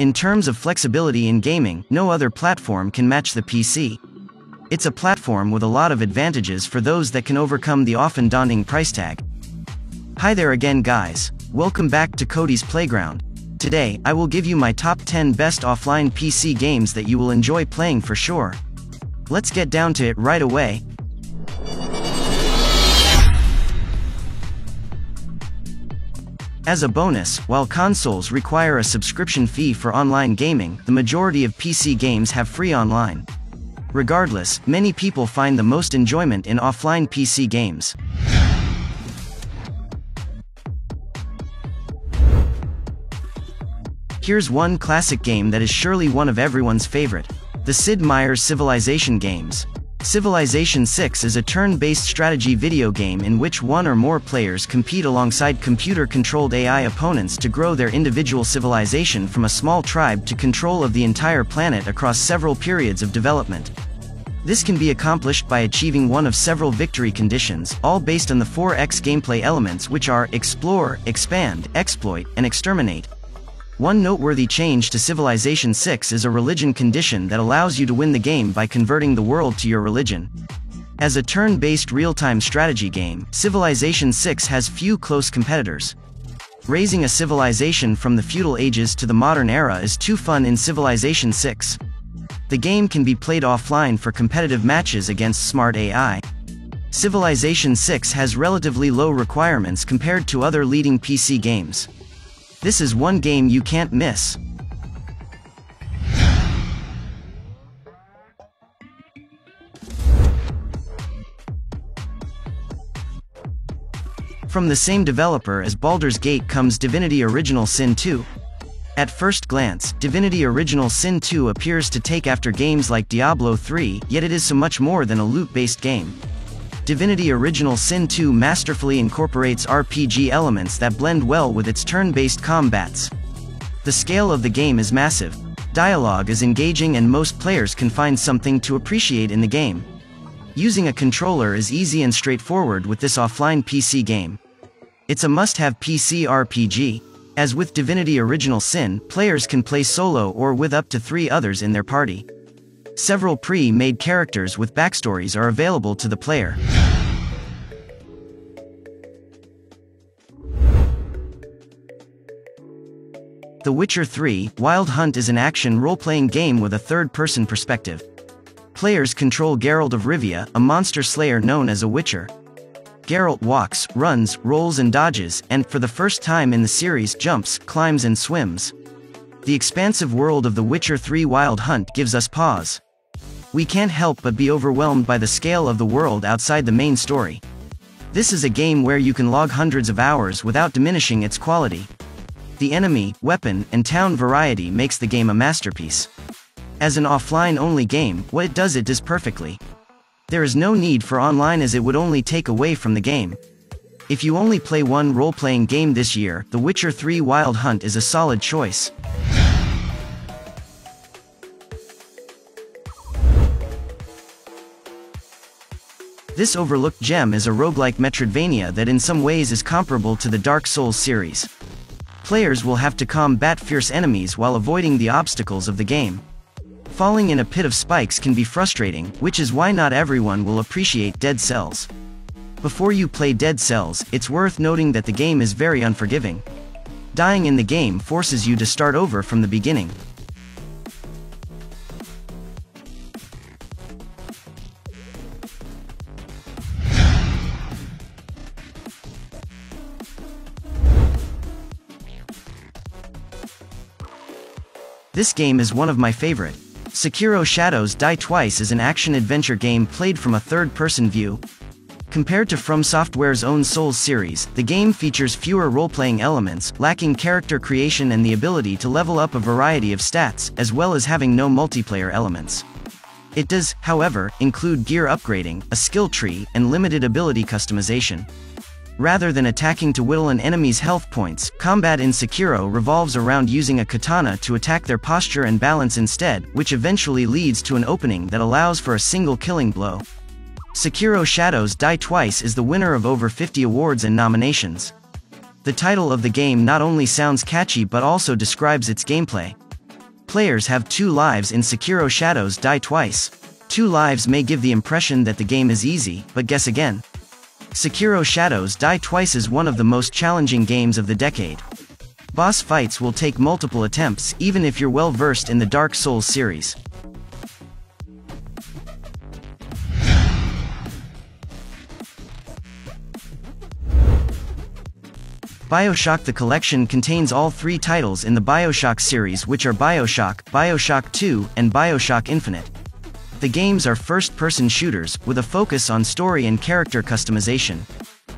In terms of flexibility in gaming, no other platform can match the PC. It's a platform with a lot of advantages for those that can overcome the often daunting price tag. Hi there again guys, welcome back to Cody's Playground. Today, I will give you my top 10 best offline PC games that you will enjoy playing for sure. Let's get down to it right away. As a bonus, while consoles require a subscription fee for online gaming, the majority of PC games have free online. Regardless, many people find the most enjoyment in offline PC games. Here's one classic game that is surely one of everyone's favorite: the Sid Meier's Civilization games. Civilization 6 is a turn-based strategy video game in which one or more players compete alongside computer-controlled AI opponents to grow their individual civilization from a small tribe to control of the entire planet across several periods of development. This can be accomplished by achieving one of several victory conditions, all based on the 4X gameplay elements, which are Explore, Expand, Exploit, and Exterminate. One noteworthy change to Civilization 6 is a religion condition that allows you to win the game by converting the world to your religion. As a turn-based real-time strategy game, Civilization 6 has few close competitors. Raising a civilization from the feudal ages to the modern era is too fun in Civilization 6. The game can be played offline for competitive matches against smart AI. Civilization 6 has relatively low requirements compared to other leading PC games. This is one game you can't miss. From the same developer as Baldur's Gate comes Divinity Original Sin 2. At first glance, Divinity Original Sin 2 appears to take after games like Diablo 3, yet it is so much more than a loot-based game. Divinity Original Sin 2 masterfully incorporates RPG elements that blend well with its turn-based combats. The scale of the game is massive. Dialogue is engaging and most players can find something to appreciate in the game. Using a controller is easy and straightforward with this offline PC game. It's a must-have PC RPG. As with Divinity Original Sin, players can play solo or with up to 3 others in their party. Several pre-made characters with backstories are available to the player. The Witcher 3: Wild Hunt is an action role-playing game with a third-person perspective. Players control Geralt of Rivia, a monster slayer known as a Witcher. Geralt walks, runs, rolls and dodges, and, for the first time in the series, jumps, climbs and swims. The expansive world of The Witcher 3: Wild Hunt gives us pause. We can't help but be overwhelmed by the scale of the world outside the main story. This is a game where you can log hundreds of hours without diminishing its quality. The enemy, weapon, and town variety makes the game a masterpiece. As an offline-only game, what it does perfectly. There is no need for online as it would only take away from the game. If you only play one role-playing game this year, The Witcher 3: Wild Hunt is a solid choice. This overlooked gem is a roguelike Metroidvania that in some ways is comparable to the Dark Souls series. Players will have to combat fierce enemies while avoiding the obstacles of the game. Falling in a pit of spikes can be frustrating, which is why not everyone will appreciate Dead Cells. Before you play Dead Cells, it's worth noting that the game is very unforgiving. Dying in the game forces you to start over from the beginning. This game is one of my favorite. Sekiro: Shadows Die Twice is an action-adventure game played from a third-person view. Compared to From Software's own Souls series, the game features fewer role-playing elements, lacking character creation and the ability to level up a variety of stats, as well as having no multiplayer elements. It does, however, include gear upgrading, a skill tree, and limited ability customization. Rather than attacking to whittle an enemy's health points, combat in Sekiro revolves around using a katana to attack their posture and balance instead, which eventually leads to an opening that allows for a single killing blow. Sekiro: Shadows Die Twice is the winner of over 50 awards and nominations. The title of the game not only sounds catchy but also describes its gameplay. Players have 2 lives in Sekiro: Shadows Die Twice. 2 lives may give the impression that the game is easy, but guess again. Sekiro: Shadows Die Twice is one of the most challenging games of the decade. Boss fights will take multiple attempts, even if you're well versed in the Dark Souls series. BioShock: The Collection contains all 3 titles in the BioShock series, which are BioShock, BioShock 2, and BioShock Infinite. The games are first-person shooters, with a focus on story and character customization.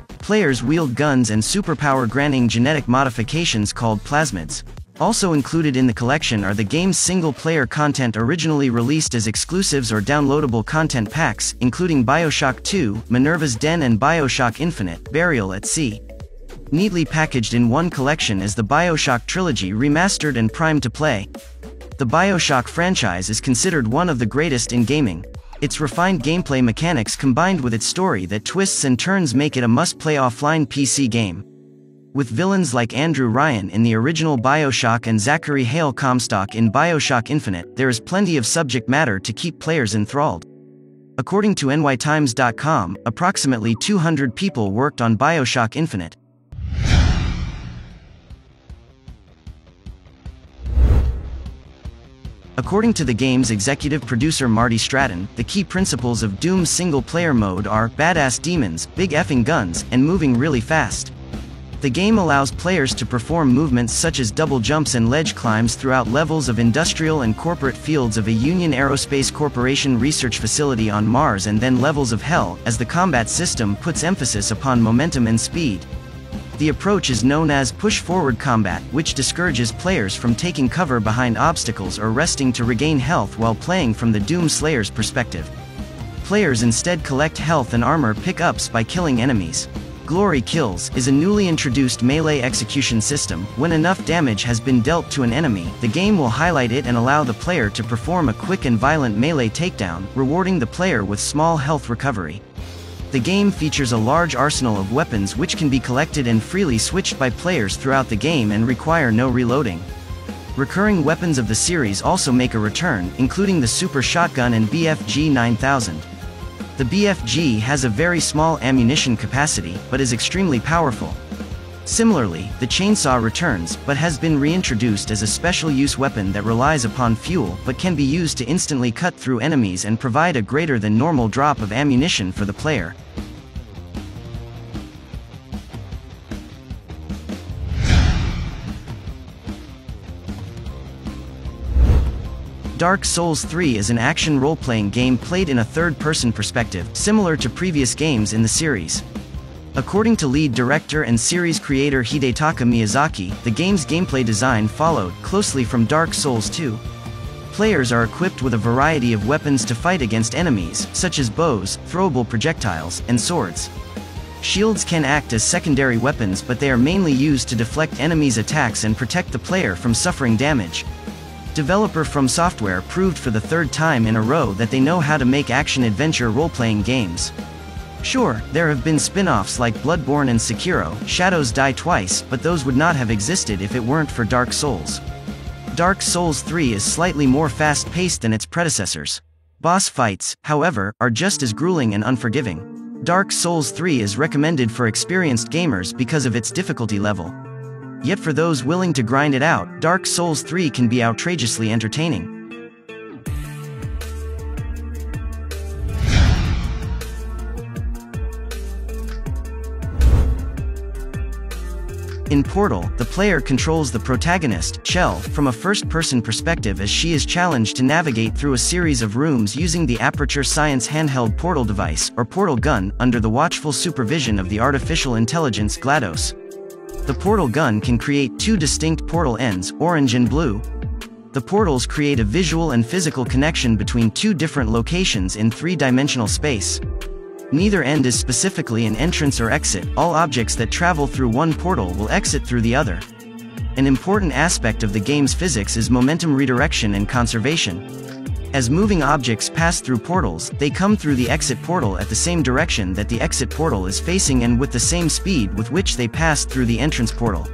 Players wield guns and superpower-granting genetic modifications called plasmids. Also included in the collection are the game's single-player content originally released as exclusives or downloadable content packs, including BioShock 2, Minerva's Den and BioShock Infinite: Burial at Sea. Neatly packaged in one collection is the BioShock trilogy remastered and primed to play. The BioShock franchise is considered one of the greatest in gaming. Its refined gameplay mechanics combined with its story that twists and turns make it a must-play offline PC game. With villains like Andrew Ryan in the original BioShock and Zachary Hale Comstock in BioShock Infinite, there is plenty of subject matter to keep players enthralled. According to nytimes.com, approximately 200 people worked on BioShock Infinite. According to the game's executive producer Marty Stratton, the key principles of Doom's single-player mode are badass demons, big effing guns, and moving really fast. The game allows players to perform movements such as double jumps and ledge climbs throughout levels of industrial and corporate fields of a Union Aerospace Corporation research facility on Mars, and then levels of hell, as the combat system puts emphasis upon momentum and speed. The approach is known as push-forward combat, which discourages players from taking cover behind obstacles or resting to regain health while playing from the Doom Slayer's perspective. Players instead collect health and armor pick-ups by killing enemies. Glory Kills is a newly introduced melee execution system. When enough damage has been dealt to an enemy, the game will highlight it and allow the player to perform a quick and violent melee takedown, rewarding the player with small health recovery. The game features a large arsenal of weapons which can be collected and freely switched by players throughout the game and require no reloading. Recurring weapons of the series also make a return, including the Super Shotgun and BFG 9000. The BFG has a very small ammunition capacity, but is extremely powerful. Similarly, the chainsaw returns, but has been reintroduced as a special-use weapon that relies upon fuel but can be used to instantly cut through enemies and provide a greater than normal drop of ammunition for the player. Dark Souls 3 is an action role-playing game played in a third-person perspective, similar to previous games in the series. According to lead director and series creator Hidetaka Miyazaki, the game's gameplay design followed closely from Dark Souls 2. Players are equipped with a variety of weapons to fight against enemies, such as bows, throwable projectiles, and swords. Shields can act as secondary weapons, but they are mainly used to deflect enemies' attacks and protect the player from suffering damage. Developer From Software proved for the 3rd time in a row that they know how to make action-adventure role-playing games. Sure, there have been spin-offs like Bloodborne and Sekiro: Shadows Die Twice, but those would not have existed if it weren't for Dark Souls. Dark Souls 3 is slightly more fast-paced than its predecessors. Boss fights, however, are just as grueling and unforgiving. Dark Souls 3 is recommended for experienced gamers because of its difficulty level. Yet for those willing to grind it out, Dark Souls 3 can be outrageously entertaining. In Portal, the player controls the protagonist, Chell, from a first-person perspective as she is challenged to navigate through a series of rooms using the Aperture Science handheld portal device, or portal gun, under the watchful supervision of the artificial intelligence GLaDOS. The portal gun can create 2 distinct portal ends, orange and blue. The portals create a visual and physical connection between 2 different locations in 3-dimensional space. Neither end is specifically an entrance or exit. All objects that travel through one portal will exit through the other. An important aspect of the game's physics is momentum redirection and conservation. As moving objects pass through portals, they come through the exit portal at the same direction that the exit portal is facing and with the same speed with which they pass through the entrance portal.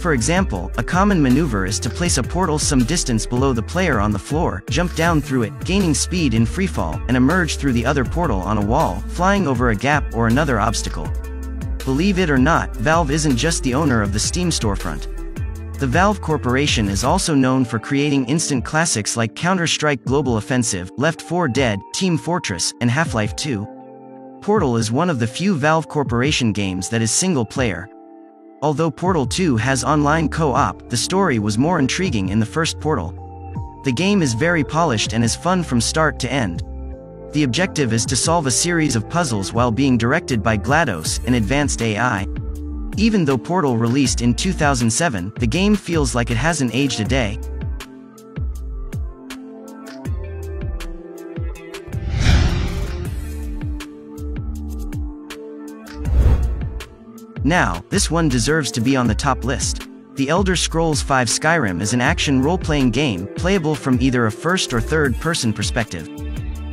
For example, a common maneuver is to place a portal some distance below the player on the floor, jump down through it, gaining speed in freefall, and emerge through the other portal on a wall, flying over a gap or another obstacle. Believe it or not, Valve isn't just the owner of the Steam storefront. The Valve Corporation is also known for creating instant classics like Counter-Strike Global Offensive, Left 4 Dead, Team Fortress, and Half-Life 2. Portal is one of the few Valve Corporation games that is single-player. Although Portal 2 has online co-op, the story was more intriguing in the first Portal. The game is very polished and is fun from start to end. The objective is to solve a series of puzzles while being directed by GLaDOS, an advanced AI. Even though Portal released in 2007, the game feels like it hasn't aged a day. Now, this one deserves to be on the top list. The Elder Scrolls V Skyrim is an action role-playing game, playable from either a first or third-person perspective.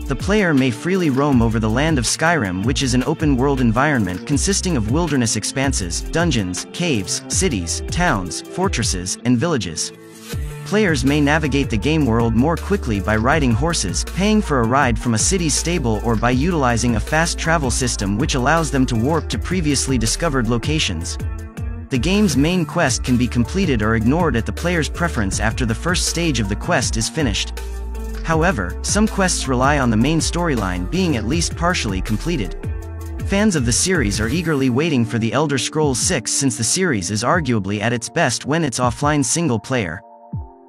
The player may freely roam over the land of Skyrim, which is an open-world environment consisting of wilderness expanses, dungeons, caves, cities, towns, fortresses, and villages. Players may navigate the game world more quickly by riding horses, paying for a ride from a city's stable, or by utilizing a fast travel system which allows them to warp to previously discovered locations. The game's main quest can be completed or ignored at the player's preference after the first stage of the quest is finished. However, some quests rely on the main storyline being at least partially completed. Fans of the series are eagerly waiting for The Elder Scrolls VI since the series is arguably at its best when it's offline single-player.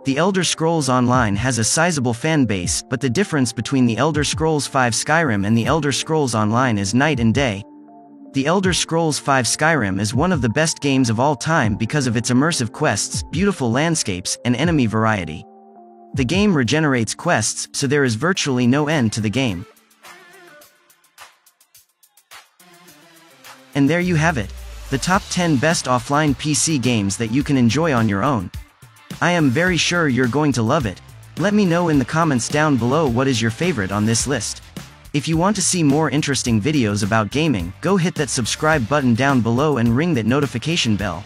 The Elder Scrolls Online has a sizable fan base, but the difference between The Elder Scrolls V Skyrim and The Elder Scrolls Online is night and day. The Elder Scrolls V Skyrim is one of the best games of all time because of its immersive quests, beautiful landscapes, and enemy variety. The game regenerates quests, so there is virtually no end to the game. And there you have it. The top 10 best offline PC games that you can enjoy on your own. I am very sure you're going to love it. Let me know in the comments down below what is your favorite on this list. If you want to see more interesting videos about gaming, go hit that subscribe button down below and ring that notification bell.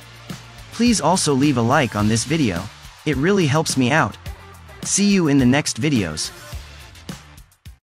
Please also leave a like on this video. It really helps me out. See you in the next videos.